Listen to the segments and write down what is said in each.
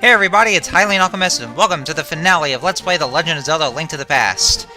Hey everybody, it's Hylian Alchemist, and welcome to the finale of Let's Play The Legend of Zelda: Link to the Past.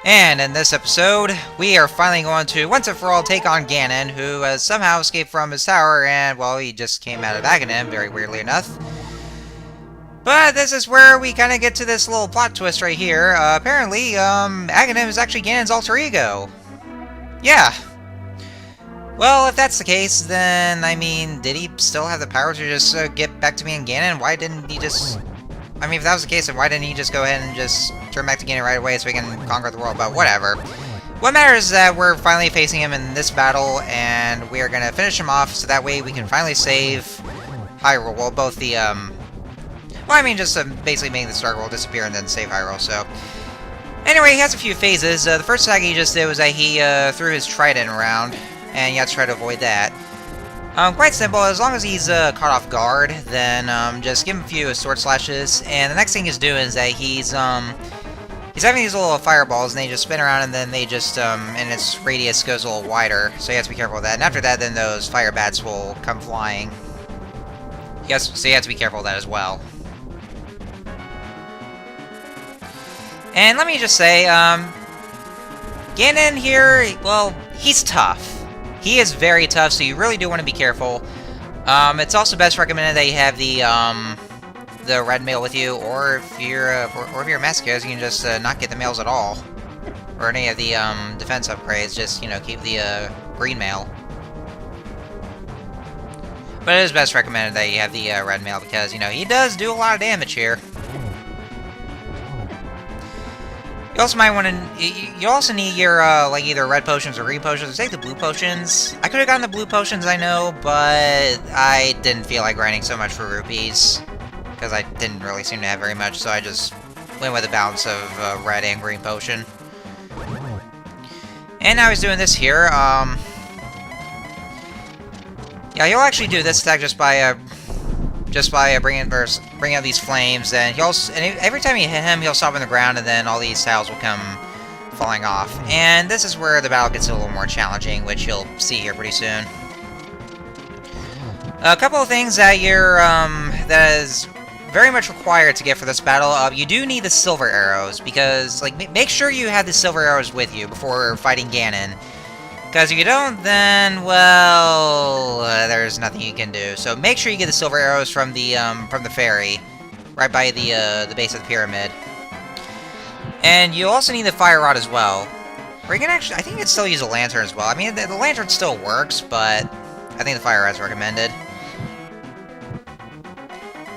And in this episode, we are finally going to, once and for all, take on Ganon, who has somehow escaped from his tower, and, well, he just came out of Ganon, very weirdly enough. But this is where we kind of get to this little plot twist right here. Apparently, Ganon is actually Ganon's alter ego. Yeah. Well, if that's the case, then, I mean, did he still have the power to just get back to being Ganon? Why didn't he just... I mean, if that was the case, then why didn't he just go ahead and just turn back to Ganon right away so he can conquer the world? But whatever. What matters is that we're finally facing him in this battle, and we are going to finish him off, so that way we can finally save Hyrule. Well, both the, well, I mean, just basically making the Star World disappear and then save Hyrule, so... Anyway, he has a few phases. The first attack he just did was that he threw his trident around. And you have to try to avoid that. Quite simple. As long as he's caught off guard, then just give him a few sword slashes. And the next thing he's doing is that he's having these little fireballs, and they just spin around, and then they just and its radius goes a little wider. So you have to be careful of that. And after that, then those fire bats will come flying. Yes, so you have to be careful of that as well. And let me just say, Ganon here, well, he's tough. He is very tough, so you really do want to be careful. It's also best recommended that you have the red mail with you, or if you're a masochist, you can just not get the mails at all, or any of the defense upgrades. Just keep the green mail. But it is best recommended that you have the red mail because he does do a lot of damage here. You also might want to. You also need your like either red potions or green potions. Take the blue potions. I could have gotten the blue potions, I know, but I didn't feel like grinding so much for rupees because I didn't really seem to have very much. So I just went with a balance of red and green potion. And now he's doing this here. Yeah, he'll actually do this attack just by bringing out these flames, and every time you hit him, he'll stop on the ground, and then all these tiles will come falling off. And this is where the battle gets a little more challenging, which you'll see here pretty soon. A couple of things that that is very much required to get for this battle. You do need the silver arrows, because make sure you have the silver arrows with you before fighting Ganon. Because if you don't, then, well, there's nothing you can do. So make sure you get the silver arrows from the ferry, right by the base of the pyramid. And you also need the fire rod as well. Or you can actually, I think you can still use a lantern as well. I mean, the lantern still works, but I think the fire rod's recommended.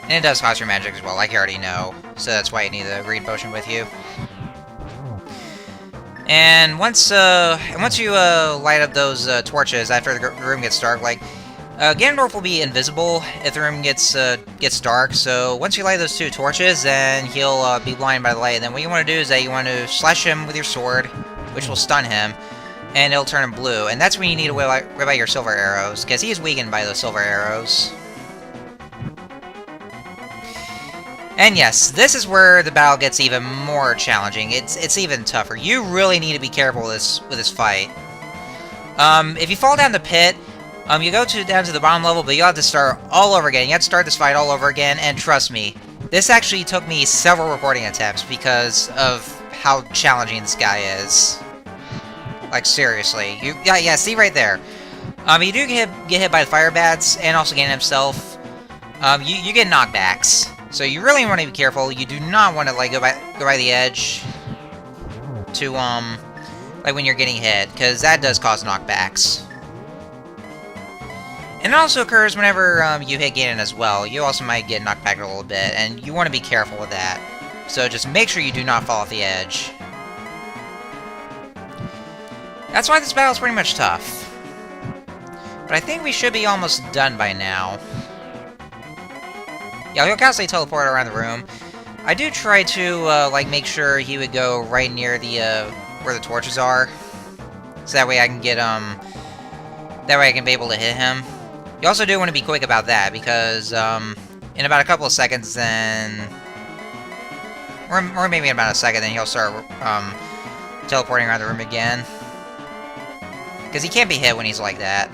And it does cost your magic as well, like you already know. So that's why you need the green potion with you. And once you light up those torches after the room gets dark, Ganondorf will be invisible if the room gets dark. So once you light those two torches, then he'll be blinded by the light. And then what you want to do is that you want to slash him with your sword, which will stun him, and it'll turn him blue. And that's when you need to whip out your silver arrows, because he is weakened by those silver arrows. And yes, this is where the battle gets even more challenging. It's even tougher. You really need to be careful with this fight. If you fall down the pit, you go down to the bottom level, but you have to start all over again. You have to start this fight all over again, and trust me, this actually took me several recording attempts because of how challenging this guy is. Like, seriously. Yeah, see right there. You do get hit by the fire bats, and also Ganon himself. You get knockbacks. So you really want to be careful. You do not want to go by the edge to when you're getting hit, because that does cause knockbacks. And it also occurs whenever you hit Ganon as well. You also might get knocked back a little bit, and you want to be careful with that. So just make sure you do not fall off the edge. That's why this battle is pretty much tough. But I think we should be almost done by now. Yeah, he'll constantly teleport around the room. I do try to, make sure he would go right near the, where the torches are. So that way I can get, that way I can be able to hit him. You also do want to be quick about that, because, in about a couple of seconds, then... Or maybe in about a second, then he'll start, teleporting around the room again. Because he can't be hit when he's like that.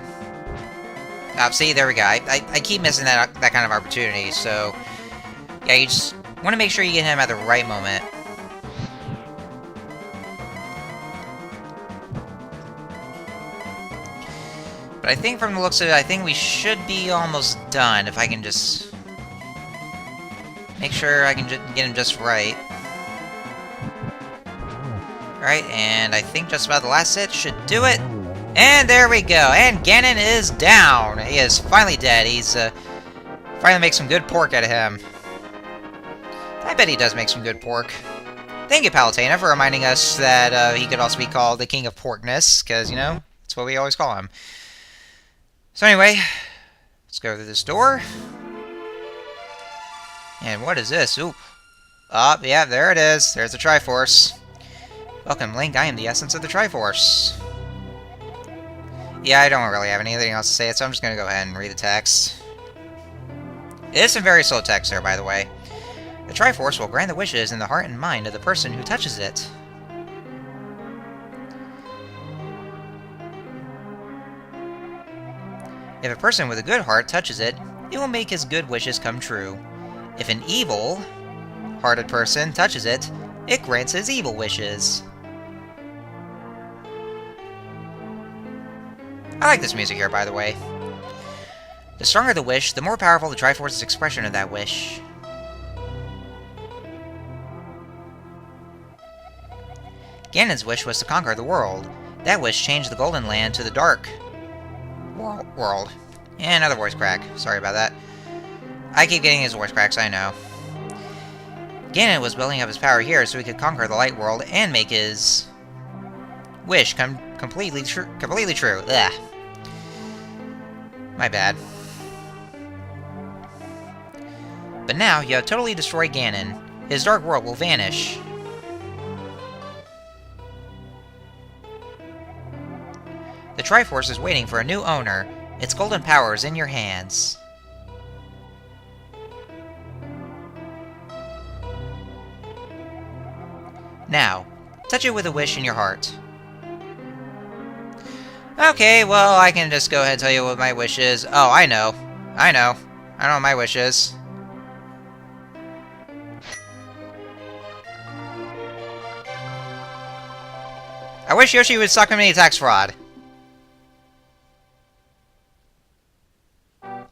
See, there we go. I keep missing that kind of opportunity, so... Yeah, you just want to make sure you get him at the right moment. But I think from the looks of it, I think we should be almost done if I can just make sure I can get him just right. Alright, and I think just about the last hit should do it. And there we go, and Ganon is down! He is finally dead. He's, finally make some good pork out of him. I bet he does make some good pork. Thank you, Palutena, for reminding us that, he could also be called the King of Porkness, because, you know, that's what we always call him. So anyway, let's go through this door. And what is this? Ooh. Oh, yeah, there it is. There's the Triforce. Welcome, Link. I am the essence of the Triforce. Yeah, I don't really have anything else to say, so I'm just going to go ahead and read the text. It is some very slow text there, by the way. The Triforce will grant the wishes in the heart and mind of the person who touches it. If a person with a good heart touches it, it will make his good wishes come true. If an evil-hearted person touches it, it grants his evil wishes. I like this music here, by the way. The stronger the wish, the more powerful the Triforce's expression of that wish. Ganon's wish was to conquer the world. That wish changed the Golden Land to the Dark World. And another voice crack. Sorry about that. I keep getting his voice cracks, I know. Ganon was building up his power here so he could conquer the Light World and make his wish come completely true. Ugh. My bad. But now, you have totally destroyed Ganon. His dark world will vanish. The Triforce is waiting for a new owner. Its golden power is in your hands. Now, touch it with a wish in your heart. Okay, well, I can just go ahead and tell you what my wish is. Oh, I know. I know what my wish is. I wish Yoshi would stop committing tax fraud.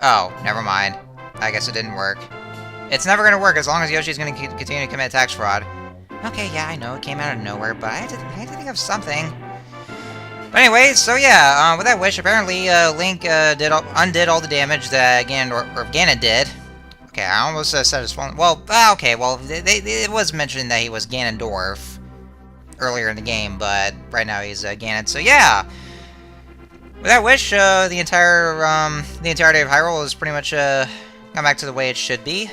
Oh, never mind. I guess it didn't work. It's never gonna work as long as Yoshi's gonna continue to commit tax fraud. Okay, yeah, I know, it came out of nowhere, but I had to think of something. But anyway, so yeah, with that wish, apparently, Link undid all the damage that Ganon did. Okay, I almost said his phone. Well, okay, well, it was mentioned that he was Ganondorf earlier in the game, but right now he's Ganon. So yeah, with that wish, the entirety of Hyrule is pretty much gone back to the way it should be.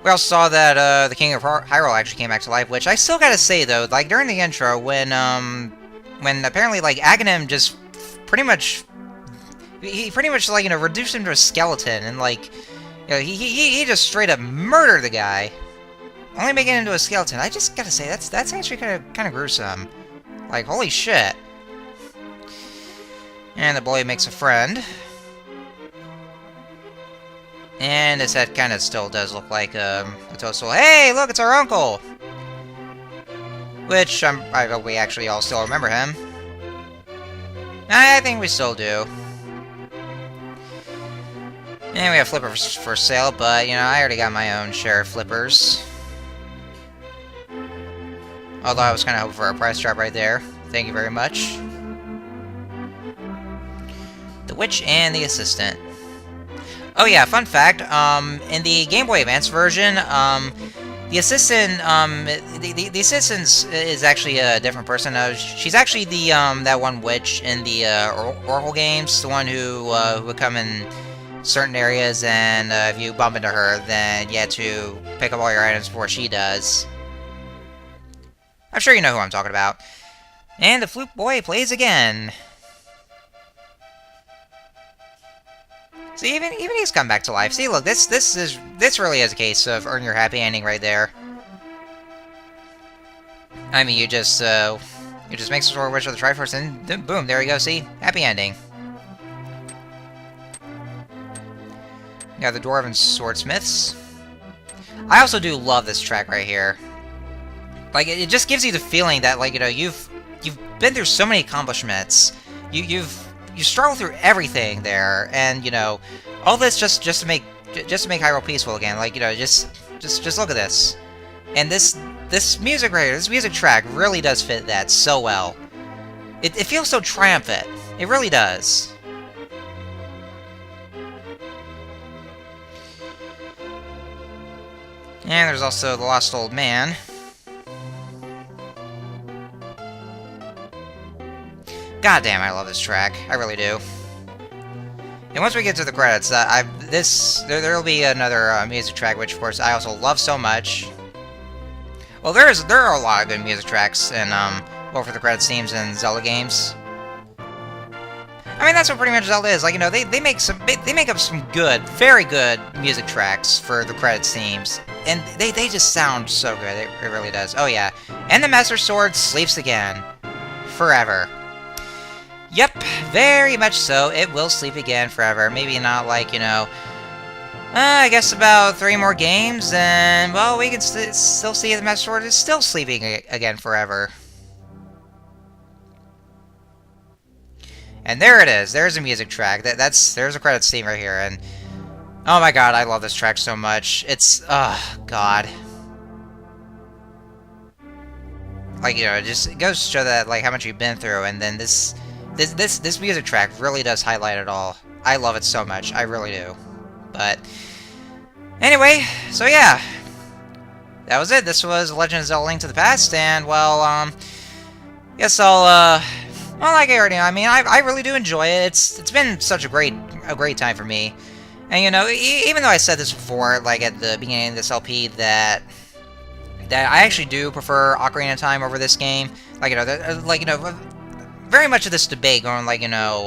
We also saw that the King of Hyrule actually came back to life, which I still gotta say though, like during the intro, when apparently like Ganon just pretty much like, you know, reduced him to a skeleton, and like, you know, he just straight up murdered the guy, only making him into a skeleton. I just gotta say that's actually kind of gruesome. Like, holy shit. And the boy makes a friend. And his head kind of still does look like a toadstool. Hey, look, it's our uncle! Which, I hope we actually all still remember him. I think we still do. And we have flippers for sale, but, you know, I already got my own share of flippers. Although I was kind of hoping for a price drop right there. Thank you very much. The Witch and the Assistant. Oh yeah, fun fact, in the Game Boy Advance version, the assistant, the assistant is actually a different person. She's actually the, that one witch in the, Oracle games, the one who would come in certain areas, and, if you bump into her, then you have to pick up all your items before she does. I'm sure you know who I'm talking about. And the flute boy plays again. See, even he's come back to life. See, look, this really is a case of earn your happy ending right there. I mean, you just make some sort of wish with the Triforce, and boom, there you go. See, happy ending. Yeah, the Dwarven Swordsmiths. I also do love this track right here. Like, it just gives you the feeling that, like, you know, you've been through so many accomplishments. You struggled through everything there, and, you know, all this just to make Hyrule peaceful again. Like, you know, just look at this. And this music right here, this music track really does fit that so well. It feels so triumphant. It really does. And there's also the Lost Old Man. God damn, I love this track. I really do. And once we get to the credits, there'll be another music track, which of course I also love so much. Well, there are a lot of good music tracks in well, for the credits themes in Zelda games. I mean, that's what pretty much Zelda is. Like, you know, they make up some good, very good music tracks for the credits themes, and they just sound so good. It really does. Oh yeah, and the Master Sword sleeps again, forever. Yep, very much so. It will sleep again forever. Maybe not like, you know, I guess about 3 more games, and, well, we can still see the Master Sword is still sleeping again forever. And there it is. There's a music track. There's a credits theme right here, and oh my god, I love this track so much. It's, god. Like, you know, it goes to show that, like, how much you've been through, and then this music track really does highlight it all. I love it so much. I really do. But anyway, so yeah. That was it. This was Legend of Zelda: Link to the Past, and, well, guess I'll, well, like I already know, I mean, I really do enjoy it. It's been such a great time for me. And, you know, even though I said this before, like, at the beginning of this LP, that I actually do prefer Ocarina of Time over this game. Like, you know, very much of this debate going, like, you know,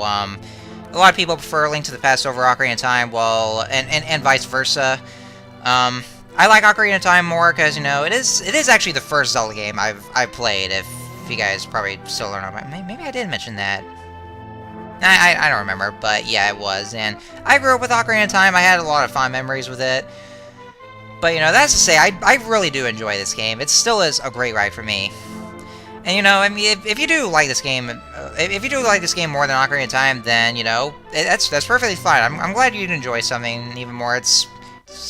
a lot of people prefer Link to the Past over Ocarina of Time, well, and vice versa. I like Ocarina of Time more because, you know, it is actually the first Zelda game I've played. If you guys probably still don't know, maybe I did mention that. I don't remember, but yeah, it was. And I grew up with Ocarina of Time. I had a lot of fond memories with it. But, you know, that's to say, I really do enjoy this game. It still is a great ride for me. And, you know, I mean, if you do like this game, if you do like this game more than Ocarina of Time, then, you know, that's perfectly fine. I'm glad you'd enjoy something even more. It's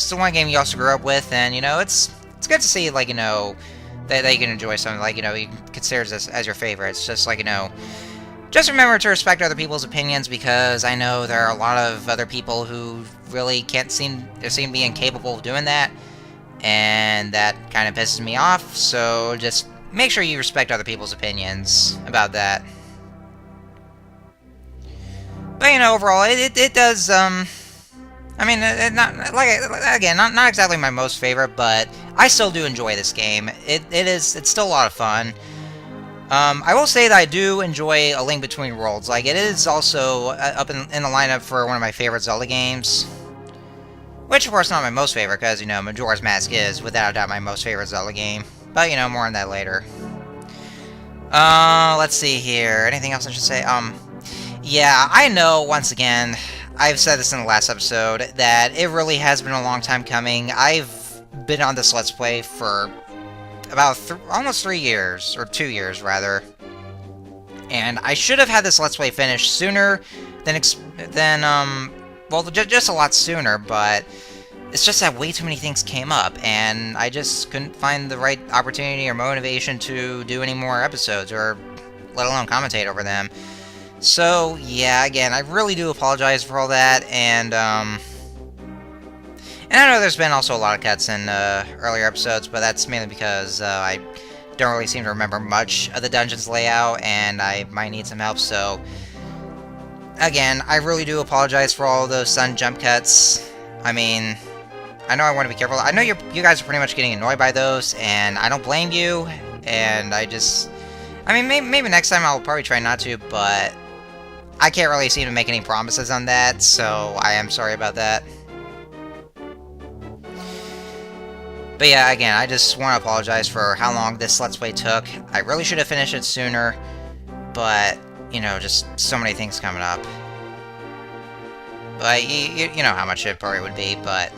the one game you also grew up with, and, you know, it's good to see, like, you know, that you can enjoy something, like, you know, you can consider this as your favorite. It's just, like, you know, just remember to respect other people's opinions, because I know there are a lot of other people who really seem to be incapable of doing that, and that kind of pisses me off, so just make sure you respect other people's opinions about that. But, you know, overall, it does, I mean, not exactly my most favorite, but I still do enjoy this game. It's still a lot of fun. I will say that I do enjoy A Link Between Worlds. Like, it is also up in the lineup for one of my favorite Zelda games. Which, of course, not my most favorite, because, you know, Majora's Mask is, without a doubt, my most favorite Zelda game. But, you know, more on that later. Let's see here. Anything else I should say? Yeah, I know, once again, I've said this in the last episode, that it really has been a long time coming. I've been on this Let's Play for about almost 3 years, or 2 years, rather. And I should have had this Let's Play finished sooner than well, just a lot sooner, but it's just that way too many things came up, and I just couldn't find the right opportunity or motivation to do any more episodes, or let alone commentate over them. So, yeah, again, I really do apologize for all that, and I know there's been also a lot of cuts in earlier episodes, but that's mainly because I don't really seem to remember much of the dungeon's layout, and I might need some help, so again, I really do apologize for all those sudden jump cuts. I mean, I know I want to be careful. I know you guys are pretty much getting annoyed by those, and I don't blame you, and I mean, maybe next time I'll probably try not to, but I can't really seem to make any promises on that, so I am sorry about that. But yeah, again, I just want to apologize for how long this Let's Play took. I really should have finished it sooner, but, you know, just so many things coming up. But you know how much it probably would be, but...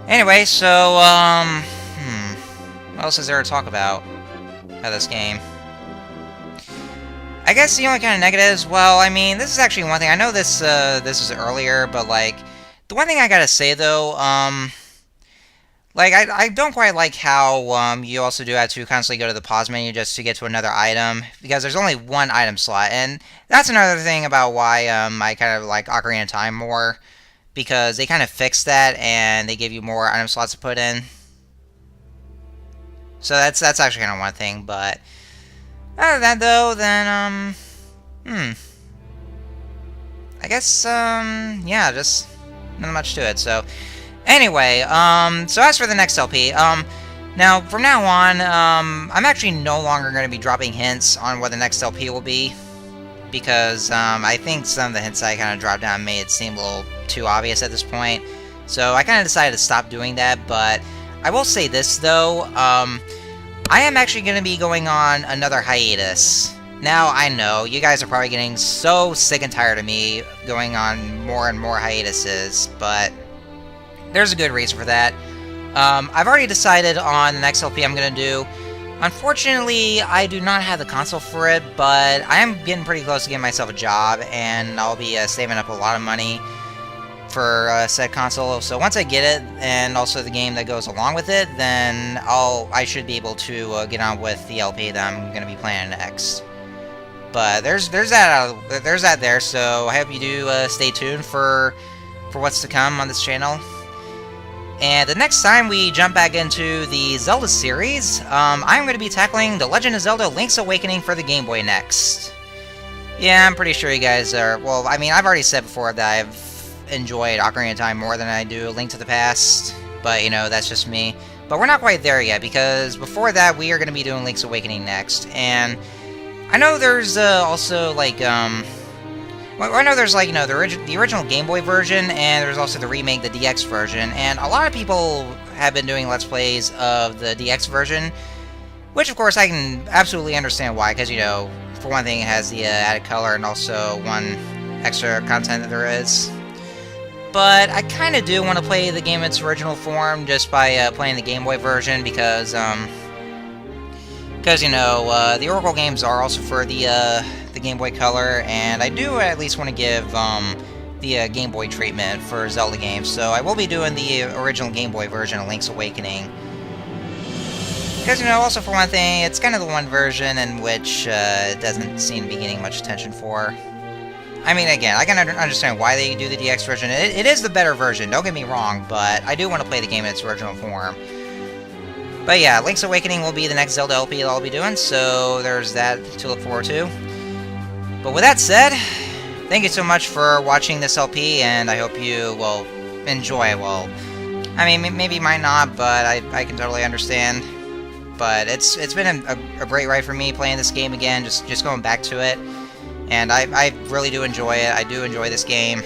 Anyway, so, what else is there to talk about this game? I guess the only kind of negatives, well, I mean, this is actually one thing. I know this is earlier, but, like, the one thing I gotta say, though, like, I don't quite like how, you also do have to constantly go to the pause menu just to get to another item, because there's only one item slot, and that's another thing about why, I kind of like Ocarina of Time more, because they kind of fixed that, and they give you more item slots to put in. So that's actually kind of one thing, but other than that, though, then, I guess, yeah, just not much to it, so... Anyway, so as for the next LP, now, from now on, I'm actually no longer going to be dropping hints on what the next LP will be, because, I think some of the hints I kind of dropped down made it seem a little too obvious at this point, so I kind of decided to stop doing that, but I will say this, though, I am actually going to be going on another hiatus. Now, I know, you guys are probably getting so sick and tired of me going on more and more hiatuses, but there's a good reason for that. I've already decided on the next LP I'm going to do. Unfortunately, I do not have the console for it, but I am getting pretty close to getting myself a job, and I'll be saving up a lot of money for said console. So once I get it, and also the game that goes along with it, then I should be able to get on with the LP that I'm going to be playing next. But there's that there. So I hope you do stay tuned for what's to come on this channel. And the next time we jump back into the Zelda series, I'm going to be tackling The Legend of Zelda Link's Awakening for the Game Boy next. Yeah, I'm pretty sure you guys are... Well, I mean, I've already said before that I've enjoyed Ocarina of Time more than I do Link to the Past, but, you know, that's just me. But we're not quite there yet, because before that, we are going to be doing Link's Awakening next, and I know there's also, like, well, I know there's, like, you know, the original Game Boy version, and there's also the remake, the DX version, and a lot of people have been doing Let's Plays of the DX version, which, of course, I can absolutely understand why, because, you know, for one thing, it has the added color, and also one extra content that there is. But I kind of do want to play the game in its original form, just by playing the Game Boy version, because, you know, the Oracle games are also for the Game Boy Color, and I do at least want to give the Game Boy treatment for Zelda games, so I will be doing the original Game Boy version of Link's Awakening. Because, you know, also for one thing, it's kind of the one version in which it doesn't seem to be getting much attention for. I mean, again, I can understand why they do the DX version. It is the better version, don't get me wrong, but I do want to play the game in its original form. But yeah, Link's Awakening will be the next Zelda LP that I'll be doing, so there's that to look forward to. But with that said, thank you so much for watching this LP, and I hope you will enjoy. Well, I mean, maybe you might not, but I can totally understand. But it's been a great ride for me playing this game again, just going back to it. And I really do enjoy it. I do enjoy this game.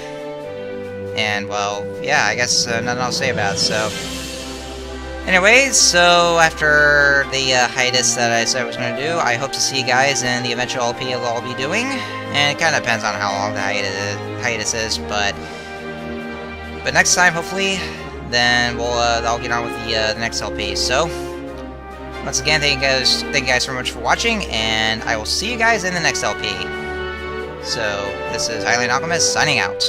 And, well, yeah, I guess nothing else to say about it, so... Anyways, so after the hiatus that I said I was going to do, I hope to see you guys in the eventual LP I'll be doing. And it kind of depends on how long the hiatus is, but next time, hopefully, then I'll get on with the next LP. So, once again, thank you guys so much for watching, and I will see you guys in the next LP. So, this is Highland Alchemist signing out.